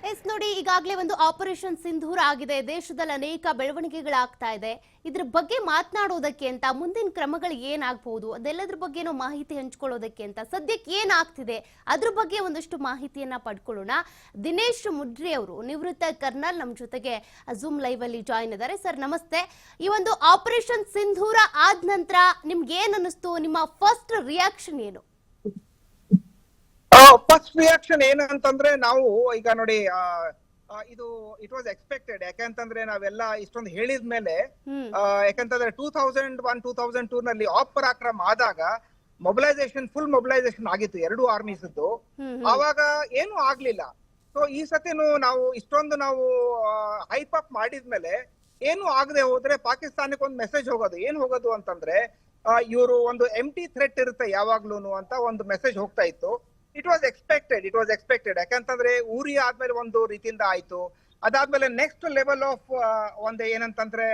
S ನೋಡಿ, ಈಗಾಗಲೇ ಒಂದು ಆಪರೇಷನ್ ಸಿಂಧೂರ ಆಗಿದೆ. ದೇಶದಲ್ಲಿ ಅನೇಕ ಬೆಳವಣಿಗೆಗಳಾಗ್ತಾ ಇದೆ. ಇದ್ರ ಬಗ್ಗೆ ಮಾತನಾಡೋದಕ್ಕೆ ಅಂತ ಮುಂದಿನ ಕ್ರಮಗಳು ಏನಾಗಬಹುದು, ಅದೆಲ್ಲದ್ರ ಬಗ್ಗೆನೋ ಮಾಹಿತಿ ಹಂಚ್ಕೊಳ್ಳೋದಕ್ಕೆ ಅಂತ ಸದ್ಯಕ್ಕೆ ಏನಾಗ್ತಿದೆ ಅದ್ರ ಬಗ್ಗೆ ಒಂದಷ್ಟು ಮಾಹಿತಿಯನ್ನ ಪಡ್ಕೊಳ್ಳೋಣ. ದಿನೇಶ್ ಮುಡ್ರಿ ಅವರು ನಿವೃತ್ತ ಕರ್ನಲ್ ನಮ್ಮ ಜೊತೆಗೆ ಜೂಮ್ ಲೈವ್ ಅಲ್ಲಿ ಜಾಯಿನ್ ಇದ್ದಾರೆ. ಸರ್ ನಮಸ್ತೆ. ಈ ಒಂದು ಆಪರೇಷನ್ ಸಿಂಧೂರ ಆದ ನಂತರ ನಿಮ್ಗೆ ಏನ್ ಅನ್ನಿಸ್ತು? ನಿಮ್ಮ ಫಸ್ಟ್ ರಿಯಾಕ್ಷನ್ ಏನು? ಫಸ್ಟ್ ರಿಯಾಕ್ಷನ್ ಏನಂತಂದ್ರೆ, ನಾವು ಈಗ ನೋಡಿ, ಇದು ಇಟ್ ವಾಸ್ ಎಕ್ಸ್ಪೆಕ್ಟೆಡ್. ಯಾಕಂತಂದ್ರೆ ನಾವೆಲ್ಲ ಇಷ್ಟೊಂದು ಹೇಳಿದ್ಮೇಲೆ, ಯಾಕಂತಂದ್ರೆ 2001-2002 ನಲ್ಲಿ ಪರಾಕ್ರಮ ಆದಾಗ ಫುಲ್ ಮೊಬಿಲೈಸೇಷನ್ ಆಗಿತ್ತು ಎರಡು ಆರ್ಮೀಸ್. ಆವಾಗ ಏನು ಆಗ್ಲಿಲ್ಲ. ಸೊ ಈ ಸತಿನು ನಾವು ಇಷ್ಟೊಂದು ನಾವು ಹೈಪ್ ಅಪ್ ಮಾಡಿದ್ಮೇಲೆ ಏನು ಆಗದೆ ಹೋದ್ರೆ ಪಾಕಿಸ್ತಾನಕ್ಕೆ ಒಂದು ಮೆಸೇಜ್ ಹೋಗೋದು ಅಂತಂದ್ರೆ, ಇವರು ಒಂದು ಎಂಟಿ ಥ್ರೆಟ್ ಇರುತ್ತೆ ಯಾವಾಗ್ಲೂನು ಅಂತ ಒಂದು ಮೆಸೇಜ್ ಹೋಗ್ತಾ ಇತ್ತು. It was expected. ಯಾಕಂತಂದ್ರೆ ಊರಿ ಆದ್ಮೇಲೆ ಒಂದು ರೀತಿಯಿಂದ ಆಯ್ತು. ಅದಾದ್ಮೇಲೆ ನೆಕ್ಸ್ಟ್ ಲೆವೆಲ್ ಆಫ್ ಒಂದು ಏನಂತಂದ್ರೆ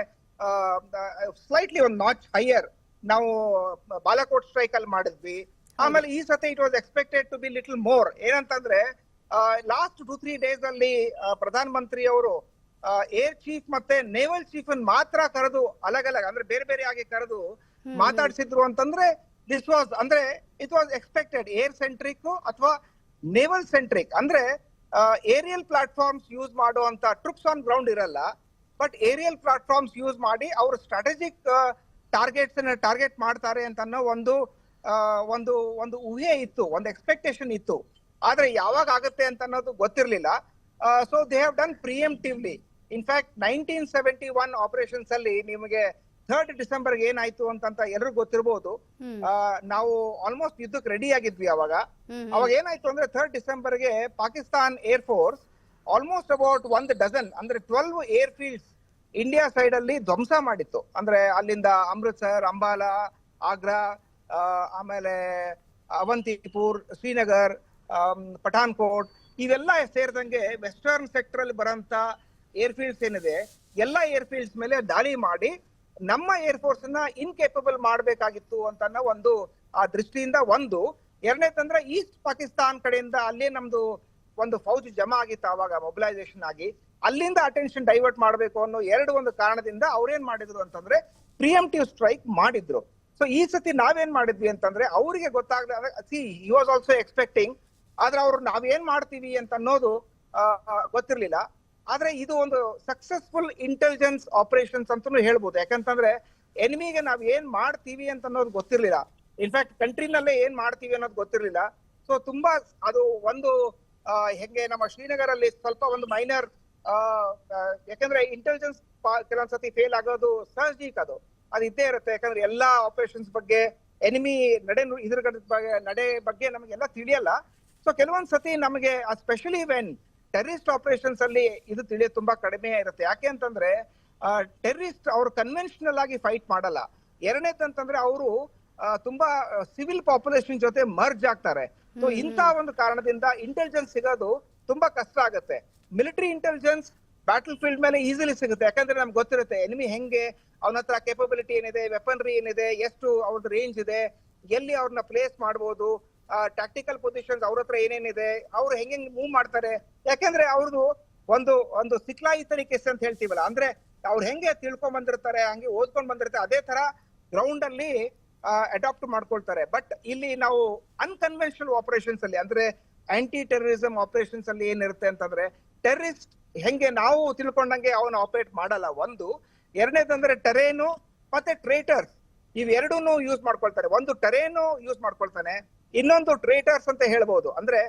ಸ್ಲೈಟ್ಲಿ ಒಂದು ನಾಚ್ ಹೈಯರ್ ನಾವು ಬಾಲಾಕೋಟ್ ಸ್ಟ್ರೈಕ್ ಅಲ್ಲಿ ಮಾಡಿದ್ವಿ. ಆಮೇಲೆ ಈ ಸತಿ it was expected to be little more. ಏನಂತಂದ್ರೆ ಲಾಸ್ಟ್ 2-3 ಡೇಸ್ ಅಲ್ಲಿ ಪ್ರಧಾನ ಮಂತ್ರಿ ಅವರು ಏರ್ ಚೀಫ್ ಮತ್ತೆ ನೇವಲ್ ಚೀಫ್ ಮಾತ್ರ ಕರೆದು ಅಲಗ್ ಅಂದ್ರೆ ಬೇರೆ ಬೇರೆ ಆಗಿ ಕರೆದು ಮಾತಾಡ್ಸಿದ್ರು ಅಂತಂದ್ರೆ, ದಿಸ್ ವಾಸ್ ಅಂದ್ರೆ it was expected. Air centric ಅಥವಾ ನೇವಲ್ ಸೆಂಟ್ರಿಕ್ ಅಂದ್ರೆ ಏರಿಯಲ್ ಪ್ಲಾಟ್ಫಾರ್ಮ್ಸ್ ಯೂಸ್ ಮಾಡುವಂತ ಟ್ರೂಪ್ಸ್ ಆನ್ ಗ್ರೌಂಡ್ ಇರಲ್ಲ, ಬಟ್ ಏರಿಯಲ್ ಪ್ಲಾಟ್ಫಾರ್ಮ್ಸ್ ಯೂಸ್ ಮಾಡಿ ಅವರು ಸ್ಟ್ರಾಟಜಿಕ್ ಟಾರ್ಗೆಟ್ ಮಾಡ್ತಾರೆ ಅಂತ ಅನ್ನೋ ಒಂದು ಊಹೆ ಇತ್ತು, ಒಂದು ಎಕ್ಸ್ಪೆಕ್ಟೇಷನ್ ಇತ್ತು. ಆದ್ರೆ ಯಾವಾಗ ಆಗುತ್ತೆ ಅಂತ ಅನ್ನೋದು ಗೊತ್ತಿರ್ಲಿಲ್ಲ. So they have done preemptively. In fact 1971 operations ಅಲ್ಲಿ ನಿಮಗೆ 3rd ಡಿಸೆಂಬರ್ ಏನಾಯ್ತು ಅಂತ ಎಲ್ರಿಗೂ ಗೊತ್ತಿರಬಹುದು. ನಾವು ಆಲ್ಮೋಸ್ಟ್ ಯುದ್ಧಕ್ಕೆ ರೆಡಿ ಆಗಿದ್ವಿ. ಅವಾಗ ಏನಾಯ್ತು ಅಂದ್ರೆ 3rd ಡಿಸೆಂಬರ್ಗೆ Pakistan air force almost about 1 dozen ಅಂದ್ರೆ 12 ಏರ್ ಫೀಲ್ಡ್ಸ್ ಇಂಡಿಯಾ ಸೈಡ್ ಅಲ್ಲಿ ಧ್ವಂಸ ಮಾಡಿತ್ತು. ಅಂದ್ರೆ ಅಲ್ಲಿಂದ ಅಮೃತ್ಸರ್, ಅಂಬಾಲಾ, ಆಗ್ರಾ, ಆಮೇಲೆ ಅವಂತಿಪುರ್, ಶ್ರೀನಗರ್, ಪಠಾನ್ಕೋಟ್ ಇವೆಲ್ಲ ಸೇರಿದಂಗೆ ವೆಸ್ಟರ್ನ್ ಸೆಕ್ಟರ್ ಅಲ್ಲಿ ಬರೋಂತ ಏರ್ ಫೀಲ್ಡ್ಸ್ ಏನಿದೆ ಎಲ್ಲ ಏರ್ ಫೀಲ್ಡ್ಸ್ ಮೇಲೆ ದಾಳಿ ಮಾಡಿ ನಮ್ಮ ಏರ್ ಫೋರ್ಸ್ ನ ಇನ್ಕೇಪಬಲ್ ಮಾಡಬೇಕಾಗಿತ್ತು ಅಂತ ಒಂದು ಆ ದೃಷ್ಟಿಯಿಂದ ಒಂದು. ಎರಡನೇದಂದ್ರೆ ಈಸ್ಟ್ ಪಾಕಿಸ್ತಾನ್ ಕಡೆಯಿಂದ ಅಲ್ಲೇ ನಮ್ದು ಒಂದು ಫೌಜ್ ಜಮಾ ಆಗಿತ್ತು ಅವಾಗ ಮೊಬಿಲೈಸೇಷನ್ ಆಗಿ, ಅಲ್ಲಿಂದ ಅಟೆನ್ಷನ್ ಡೈವರ್ಟ್ ಮಾಡಬೇಕು ಅನ್ನೋ ಒಂದು ಕಾರಣದಿಂದ ಅವ್ರೇನ್ ಮಾಡಿದ್ರು ಅಂತಂದ್ರೆ ಪ್ರಿಯಂಪ್ಟಿವ್ ಸ್ಟ್ರೈಕ್ ಮಾಡಿದ್ರು. ಸೊ ಈ ಸತಿ ನಾವೇನ್ ಮಾಡಿದ್ವಿ ಅಂತಂದ್ರೆ ಅವರಿಗೆ ಗೊತ್ತಾಗದ ಹಿ ವಾಸ್ ಆಲ್ಸೋ ಎಕ್ಸ್ಪೆಕ್ಟಿಂಗ್, ಆದ್ರೆ ಅವ್ರು ನಾವೇನ್ ಮಾಡ್ತೀವಿ ಅಂತ ಅನ್ನೋದು ಗೊತ್ತಿರ್ಲಿಲ್ಲ. ಆದ್ರೆ ಇದು ಒಂದು ಸಕ್ಸಸ್ಫುಲ್ ಇಂಟೆಲಿಜೆನ್ಸ್ ಆಪರೇಷನ್ಸ್ ಅಂತಾನು ಹೇಳ್ಬೋದು. ಯಾಕಂತಂದ್ರೆ ಎನಿಮಿಗೆ ನಾವ್ ಏನ್ ಮಾಡ್ತೀವಿ ಅಂತ ಅನ್ನೋದು ಗೊತ್ತಿರ್ಲಿಲ್ಲ. ಇನ್ಫ್ಯಾಕ್ಟ್ ಕಂಟ್ರಿನಲ್ಲೇ ಏನ್ ಮಾಡ್ತೀವಿ ಅನ್ನೋದು ಗೊತ್ತಿರ್ಲಿಲ್ಲ. ಸೊ ತುಂಬಾ ಅದು ಒಂದು ಹೆಂಗೆ ನಮ್ಮ ಶ್ರೀನಗರಲ್ಲಿ ಸ್ವಲ್ಪ ಒಂದು ಮೈನರ್, ಯಾಕಂದ್ರೆ ಇಂಟೆಲಿಜೆನ್ಸ್ ಕೆಲವೊಂದ್ಸತಿ ಫೇಲ್ ಆಗೋದು ಸಹಜಿಕ, ಅದು ಇದ್ದೇ ಇರುತ್ತೆ. ಯಾಕಂದ್ರೆ ಎಲ್ಲಾ ಆಪರೇಷನ್ಸ್ ಬಗ್ಗೆ ಎನಿಮಿ ನಡೆ ಬಗ್ಗೆ ನಮಗೆಲ್ಲ ತಿಳಿಯಲ್ಲ. ಸೊ ಕೆಲವೊಂದ್ಸತಿ ನಮಗೆ ಸ್ಪೆಷಲಿ ವೆನ್ ಟೆರರಿಸ್ಟ್ ಆಪರೇಷನ್ಸ್ ಅಲ್ಲಿ ಇದು ತಿಳಿಯೋದು ತುಂಬಾ ಕಡಿಮೆ ಇರುತ್ತೆ. ಯಾಕೆ ಅಂತಂದ್ರೆ ಟೆರರಿಸ್ಟ್ ಅವರು ಕನ್ವೆನ್ಷನಲ್ ಆಗಿ ಫೈಟ್ ಮಾಡಲ್ಲ. ಎರಡನೇದಂತಂದ್ರೆ ಅವರು ತುಂಬಾ ಸಿವಿಲ್ ಪಾಪ್ಯುಲೇಷನ್ ಜೊತೆ ಮರ್ಜ್ ಆಗ್ತಾರೆ. ಸೊ ಇಂತ ಒಂದು ಕಾರಣದಿಂದ ಇಂಟೆಲಿಜೆನ್ಸ್ ಸಿಗೋದು ತುಂಬಾ ಕಷ್ಟ ಆಗುತ್ತೆ. ಮಿಲಿಟರಿ ಇಂಟೆಲಿಜೆನ್ಸ್ ಬ್ಯಾಟಲ್ ಫೀಲ್ಡ್ ಮೇಲೆ ಈಸಿಲಿ ಸಿಗುತ್ತೆ. ಯಾಕಂದ್ರೆ ನಮ್ಗೆ ಗೊತ್ತಿರುತ್ತೆ ಎನಿಮಿ ಹೆಂಗೆ, ಅವನ ಹತ್ರ ಕೇಪಬಿಲಿಟಿ ಏನಿದೆ, ವೆಪನ್ರಿ ಏನಿದೆ, ಎಷ್ಟು ಅವ್ರದ್ದು ರೇಂಜ್ ಇದೆ, ಎಲ್ಲಿ ಅವ್ರನ್ನ ಪ್ಲೇಸ್ ಮಾಡ್ಬೋದು, ಟ್ಯಾಕ್ಟಿಕಲ್ ಪೊಸಿಷನ್ಸ್ ಅವ್ರ ಹತ್ರ ಏನೇನಿದೆ, ಅವ್ರು ಹೆಂಗೆ ಮೂವ್ ಮಾಡ್ತಾರೆ. ಯಾಕಂದ್ರೆ ಅವ್ರದ್ದು ಒಂದು ಸಿಕ್ಲಾಯಿ ತನಿಖೆ ಅಂತ ಹೇಳ್ತೀವಲ್ಲ, ಅಂದ್ರೆ ಅವ್ರು ಹೆಂಗೆ ತಿಳ್ಕೊಂಡ್ ಬಂದಿರ್ತಾರೆ, ಹಂಗೆ ಓದ್ಕೊಂಡ್ ಬಂದಿರ್ತಾರೆ, ಅದೇ ತರ ಗ್ರೌಂಡ್ ಅಲ್ಲಿ ಅಡಾಪ್ಟ್ ಮಾಡ್ಕೊಳ್ತಾರೆ. ಬಟ್ ಇಲ್ಲಿ ನಾವು ಅನ್ಕನ್ವೆನ್ಷನಲ್ ಆಪರೇಷನ್ಸ್ ಅಲ್ಲಿ ಅಂದ್ರೆ ಆಂಟಿ ಟೆರರಿಸಂ ಆಪರೇಷನ್ಸ್ ಅಲ್ಲಿ ಏನಿರುತ್ತೆ ಅಂತಂದ್ರೆ ಟೆರರಿಸ್ಟ್ ಹೆಂಗೆ ನಾವು ತಿಳ್ಕೊಂಡಂಗೆ ಅವನು ಆಪರೇಟ್ ಮಾಡಲ್ಲ. ಒಂದು. ಎರಡನೇದಂದ್ರೆ ಟೆರೇನು ಮತ್ತೆ ಟ್ರೇಟರ್ಸ್ ಇವೆರಡೂನು ಯೂಸ್ ಮಾಡ್ಕೊಳ್ತಾರೆ. ಒಂದು ಟೆರೇನು ಯೂಸ್ ಮಾಡ್ಕೊಳ್ತಾನೆ, ಇನ್ನೊಂದು ಟ್ರೇಟರ್ಸ್ ಅಂತ ಹೇಳ್ಬೋದು. ಅಂದ್ರೆ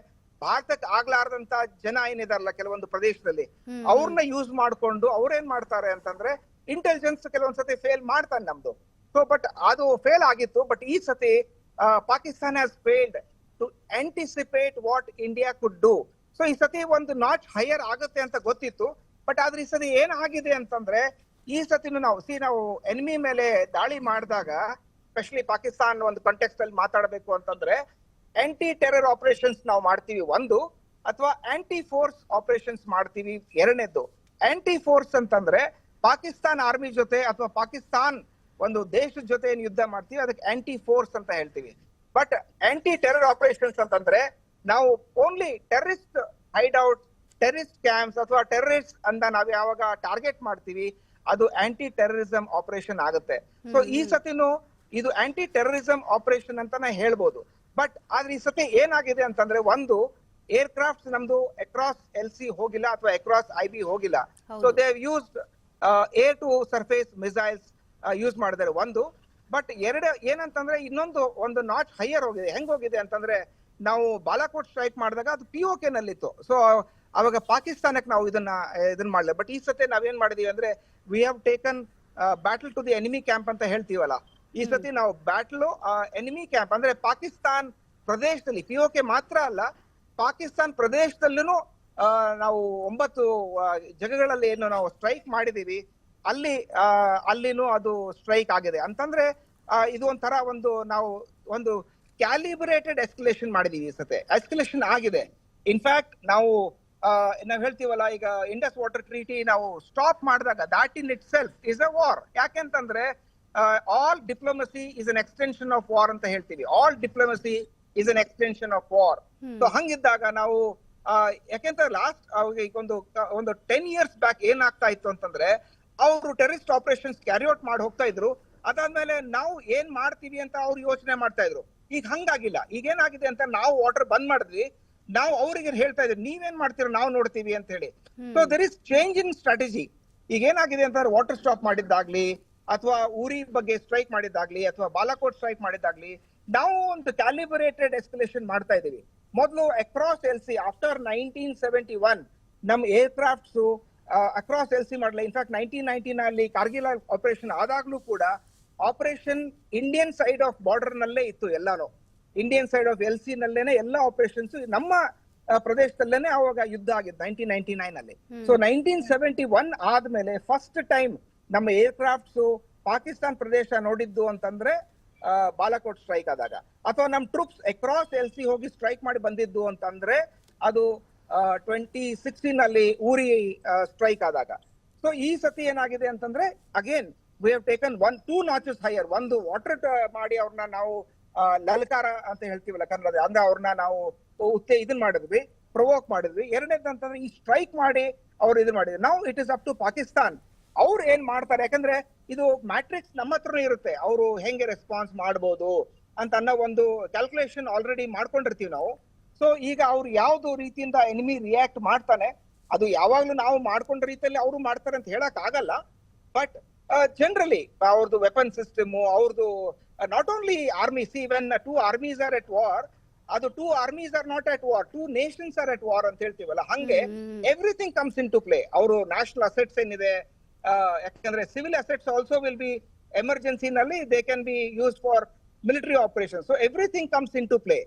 ಭಾರತಕ್ಕೆ ಆಗ್ಲಾರ್ದಂತ ಜನ ಏನಿದಾರಲ್ಲ ಕೆಲವೊಂದು ಪ್ರದೇಶದಲ್ಲಿ, ಅವ್ರನ್ನ ಯೂಸ್ ಮಾಡ್ಕೊಂಡು ಅವ್ರೇನ್ ಮಾಡ್ತಾರೆ ಅಂತಂದ್ರೆ ಇಂಟೆಲಿಜೆನ್ಸ್ ಕೆಲವೊಂದ್ಸತಿ ಫೇಲ್ ಮಾಡ್ತಾನೆ ನಮ್ದು. ಸೊ ಬಟ್ ಅದು ಫೇಲ್ ಆಗಿತ್ತು. ಬಟ್ ಈ ಸತಿ Pakistan has failed to anticipate what India could do. So ಈ ಸತಿ ಒಂದು ನಾಚ್ ಹೈಯರ್ ಆಗುತ್ತೆ ಅಂತ ಗೊತ್ತಿತ್ತು. ಬಟ್ ಆದ್ರೆ ಈ ಸತಿ ಏನಾಗಿದೆ ಅಂತಂದ್ರೆ ಈ ಸತಿನು ನಾವು ಎನಿಮಿ ಮೇಲೆ ದಾಳಿ ಮಾಡಿದಾಗ, ಸ್ಪೆಷಲಿ ಪಾಕಿಸ್ತಾನ ಒಂದು ಕಾಂಟೆಕ್ಸ್ಟ್ ಅಲ್ಲಿ ಮಾತಾಡಬೇಕು ಅಂತಂದ್ರೆ ಆಂಟಿ ಟೆರರ್ ಆಪರೇಷನ್ಸ್ ನಾವು ಮಾಡ್ತೀವಿ ಒಂದು, ಅಥವಾ ಆಂಟಿ ಫೋರ್ಸ್ ಆಪರೇಷನ್ಸ್ ಮಾಡ್ತೀವಿ ಎರಡನೇದ್ದು. ಆಂಟಿ ಫೋರ್ಸ್ ಅಂತಂದ್ರೆ ಪಾಕಿಸ್ತಾನ್ ಆರ್ಮಿ ಜೊತೆ ಅಥವಾ ಪಾಕಿಸ್ತಾನ್ ಒಂದು ದೇಶದ ಜೊತೆ ಏನ್ ಯುದ್ಧ ಮಾಡ್ತೀವಿ ಅದಕ್ಕೆ ಆಂಟಿ ಫೋರ್ಸ್ ಅಂತ ಹೇಳ್ತೀವಿ. ಬಟ್ ಆಂಟಿ ಟೆರರ್ ಆಪರೇಷನ್ಸ್ ಅಂತಂದ್ರೆ ನಾವು only terrorist hide out, terrorist camps ಅಥವಾ ಟೆರರಿಸ್ಟ್ ಅಂತ ನಾವ್ ಯಾವಾಗ ಟಾರ್ಗೆಟ್ ಮಾಡ್ತೀವಿ ಅದು ಆಂಟಿ ಟೆರರಿಸಂ ಆಪರೇಷನ್ ಆಗುತ್ತೆ. ಸೊ ಈ ಸತಿನೂ ಇದು ಆಂಟಿ ಟೆರರಿಸಂ ಆಪರೇಷನ್ ಅಂತಾನೆ ಹೇಳ್ಬೋದು. ಬಟ್ ಆದ್ರೆ ಈ ಸತಿ ಏನಾಗಿದೆ ಅಂತಂದ್ರೆ, ಒಂದು ಏರ್ ಕ್ರಾಫ್ಟ್ ನಮ್ದು ಅಕ್ರಾಸ್ LC ಹೋಗಿಲ್ಲ ಅಥವಾ ಅಕ್ರಾಸ್ IB ಹೋಗಿಲ್ಲ. So they have used air to surface missiles use ಮಾಡಿದ್ದಾರೆ ಒಂದು. ಬಟ್ ಎರಡು ಏನಂತಂದ್ರೆ ಒಂದು ನಾಚ್ ಹೈಯರ್ ಹೋಗಿದೆ. ಹೆಂಗ್ ಹೋಗಿದೆ ಅಂತಂದ್ರೆ, ನಾವು ಬಾಲಾಕೋಟ್ ಸ್ಟ್ರೈಕ್ ಮಾಡಿದಾಗ ಅದು POK ನಲ್ಲಿತ್ತು. ಸೊ ಅವಾಗ ಪಾಕಿಸ್ತಾನಕ್ಕೆ ನಾವು ಇದನ್ನ ಮಾಡಲಿಲ್ಲ. ಬಟ್ ಈ ಸತಿ ನಾವೇನ್ ಮಾಡಿದೀವಿ ಅಂದ್ರೆ, we have taken battle to the enemy camp ಅಂತ ಹೇಳ್ತೀವಲ್ಲ, ಈ ಸತಿ ನಾವು ಬ್ಯಾಟಲ್ ಎನಿಮಿ ಕ್ಯಾಂಪ್ ಅಂದ್ರೆ ಪಾಕಿಸ್ತಾನ್ ಪ್ರದೇಶದಲ್ಲಿ, POK ಮಾತ್ರ ಅಲ್ಲ, ಪಾಕಿಸ್ತಾನ್ ಪ್ರದೇಶದಲ್ಲೂ ನಾವು 9 ಜಾಗಗಳಲ್ಲಿ ಏನು ನಾವು ಸ್ಟ್ರೈಕ್ ಮಾಡಿದೀವಿ, ಅಲ್ಲಿನೂ ಅದು ಸ್ಟ್ರೈಕ್ ಆಗಿದೆ. ಅಂತಂದ್ರೆ ಇದು ಒಂಥರ ನಾವು ಕ್ಯಾಲಿಬ್ರೇಟೆಡ್ ಎಸ್ಕಲೇಷನ್ ಮಾಡಿದೀವಿ. ಈ ಸತಿ ಎಸ್ಕಲೇಷನ್ ಆಗಿದೆ. ಇನ್ಫ್ಯಾಕ್ಟ್ ನಾವ್ ಹೇಳ್ತೀವಲ್ಲ, ಈಗ ಇಂಡಸ್ ವಾಟರ್ ಟ್ರೀಟಿ ನಾವು ಸ್ಟಾಪ್ ಮಾಡಿದಾಗ that in itself is a war. ಯಾಕೆಂತಂದ್ರೆ all diplomacy is an extension of war ಅಂತ ಹೇಳ್ತೀವಿ. All diplomacy is an extension of war. So ಹಂಗಿದ್ದಾಗ ನಾವು ಯಾಕೆಂದ್ರೆ ಲಾಸ್ಟ್ ಒಂದು 10 years ಬ್ಯಾಕ್ ಏನಾಗ್ತಾ ಇತ್ತು ಅಂತಂದ್ರೆ, ಅವರು ಟೆರರಿಸ್ಟ್ ಆಪರೇಷನ್ಸ್ ಕ್ಯಾರಿ ಔಟ್ ಮಾಡಿ ಹೋಗ್ತಾ ಇದ್ರು. ಅದಾದ್ಮೇಲೆ ನಾವು ಏನ್ ಮಾಡ್ತೀವಿ ಅಂತ ಅವ್ರು ಯೋಚನೆ ಮಾಡ್ತಾ ಇದ್ರು. ಈಗ ಹಂಗಾಗಿಲ್ಲ. ಈಗ ಏನಾಗಿದೆ ಅಂತ, ನಾವು ವಾಟರ್ ಬಂದ್ ಮಾಡಿದ್ವಿ, ನಾವು ಅವ್ರಿಗೆ ಹೇಳ್ತಾ ಇದ್ವಿ ನೀವೇನ್ ಮಾಡ್ತೀರೋ ನಾವು ನೋಡ್ತೀವಿ ಅಂತ ಹೇಳಿ. So there is change in strategy. ಈಗ ಏನಾಗಿದೆ ಅಂತಂದ್ರೆ, ವಾಟರ್ ಸ್ಟಾಪ್ ಮಾಡಿದ್ದಾಗ್ಲಿ ಅಥವಾ ಊರಿ ಬಗ್ಗೆ ಸ್ಟ್ರೈಕ್ ಮಾಡಿದ್ದಾಗ್ಲಿ ಅಥವಾ ಬಾಲಾಕೋಟ್ ಸ್ಟ್ರೈಕ್ ಮಾಡಿದ್ದಾಗ್ಲಿ, ನಾವು ಒಂದು ಕ್ಯಾಲಿಬ್ರೇಟೆಡ್ ಎಸ್ಕಲೇಷನ್ ಮಾಡ್ತಾ ಇದೀವಿ. ಮೊದಲು ಅಕ್ರಾಸ್ LC ಆಫ್ಟರ್ 1971 ನಮ್ ಏರ್ ಕ್ರಾಫ್ಟ್ಸ್ ಅಕ್ರಾಸ್ LC ಮಾಡಲ್ಲ. ಇನ್ಫ್ಯಾಕ್ಟ್ 1999 ಕಾರ್ಗಿಲ್ ಆಪರೇಷನ್ ಆದಾಗ್ಲೂ ಕೂಡ operation Indian side of border ನಲ್ಲೇ ಇತ್ತು. ಎಲ್ಲಾನು ಇಂಡಿಯನ್ ಸೈಡ್ ಆಫ್ LC ನಲ್ಲೇನೆ ಎಲ್ಲ ಆಪರೇಷನ್ಸ್ ನಮ್ಮ ಪ್ರದೇಶದಲ್ಲೇನೆ ಅವಾಗ ಯುದ್ಧ ಆಗಿದ್ದು 1999 ಅಲ್ಲಿ. ಸೊ 1971 ಆದ್ಮೇಲೆ ಫಸ್ಟ್ ಟೈಮ್ ನಮ್ಮ ಏರ್ ಕ್ರಾಫ್ಟ್ಸ್ ಪಾಕಿಸ್ತಾನ್ ಪ್ರದೇಶ ನೋಡಿದ್ದು ಅಂತಂದ್ರೆ ಬಾಲಾಕೋಟ್ ಸ್ಟ್ರೈಕ್ ಆದಾಗ, ಅಥವಾ ನಮ್ ಟ್ರೂಪ್ಸ್ ಅಕ್ರಾಸ್ LC ಹೋಗಿ ಸ್ಟ್ರೈಕ್ ಮಾಡಿ ಬಂದಿದ್ದು ಅಂತಂದ್ರೆ ಅದು 2016 ಅಲ್ಲಿ ಊರಿ ಸ್ಟ್ರೈಕ್ ಆದಾಗ. ಸೊ ಈ ಸತಿ ಏನಾಗಿದೆ ಅಂತಂದ್ರೆ, again we have taken 2 notches higher. ಒಂದು ವಾಟರ್ ಮಾಡಿ ಅವ್ರನ್ನ ನಾವು ಲಲ್ಕಾರ ಅಂತ ಹೇಳ್ತೀವಲ್ಲ ಕನ್ನಡ, ಅಂದ್ರೆ ಅವ್ರನ್ನ ನಾವು ಇದನ್ ಮಾಡಿದ್ವಿ, ಪ್ರೊವೋಕ್ ಮಾಡಿದ್ವಿ. ಎರಡನೇದು ಅಂತಂದ್ರೆ, ಈ ಸ್ಟ್ರೈಕ್ ಮಾಡಿ ಅವ್ರು ಇದನ್ ಮಾಡಿದ್ವಿ. ನಾವು it is up to Pakistan, ಅವ್ರು ಏನ್ ಮಾಡ್ತಾರೆ. ಯಾಕಂದ್ರೆ ಇದು ಮ್ಯಾಟ್ರಿಕ್ಸ್ ನಮ್ಮ ಹತ್ರನೇ ಇರುತ್ತೆ, ಅವರು ಹೆಂಗೆ ರೆಸ್ಪಾನ್ಸ್ ಮಾಡ್ಬೋದು ಅಂತ ಅನ್ನೋ ಒಂದು ಕ್ಯಾಲ್ಕುಲೇಷನ್ ಆಲ್ರೆಡಿ ಮಾಡ್ಕೊಂಡಿರ್ತೀವಿ ನಾವು. ಸೊ ಈಗ ಅವ್ರು ಯಾವ್ದು ರೀತಿಯಿಂದ ಎನಿಮಿ ರಿಯಾಕ್ಟ್ ಮಾಡ್ತಾನೆ, ಅದು ಯಾವಾಗ್ಲೂ ನಾವು ಮಾಡ್ಕೊಂಡ ರೀತಿಯಲ್ಲಿ ಅವರು ಮಾಡ್ತಾರೆ ಅಂತ ಹೇಳಕ್ ಆಗಲ್ಲ. ಬಟ್ ಜನರಲಿ ಅವ್ರದ್ದು ವೆಪನ್ ಸಿಸ್ಟಮ್, ಅವ್ರದ್ದು not only army, see when 2 armies are at war, ಅದು 2 armies are not at war, 2 nations are at war ಅಂತ ಹೇಳ್ತೀವಲ್ಲ, ಹಂಗೆ everything comes into play. ಅವರು ನ್ಯಾಷನಲ್ ಅಸೆಟ್ಸ್ ಏನಿದೆ, ಯಾಕಂದ್ರೆ civil assets also will be emergency ನಲ್ಲಿ they can be used for military operation. So everything comes into play.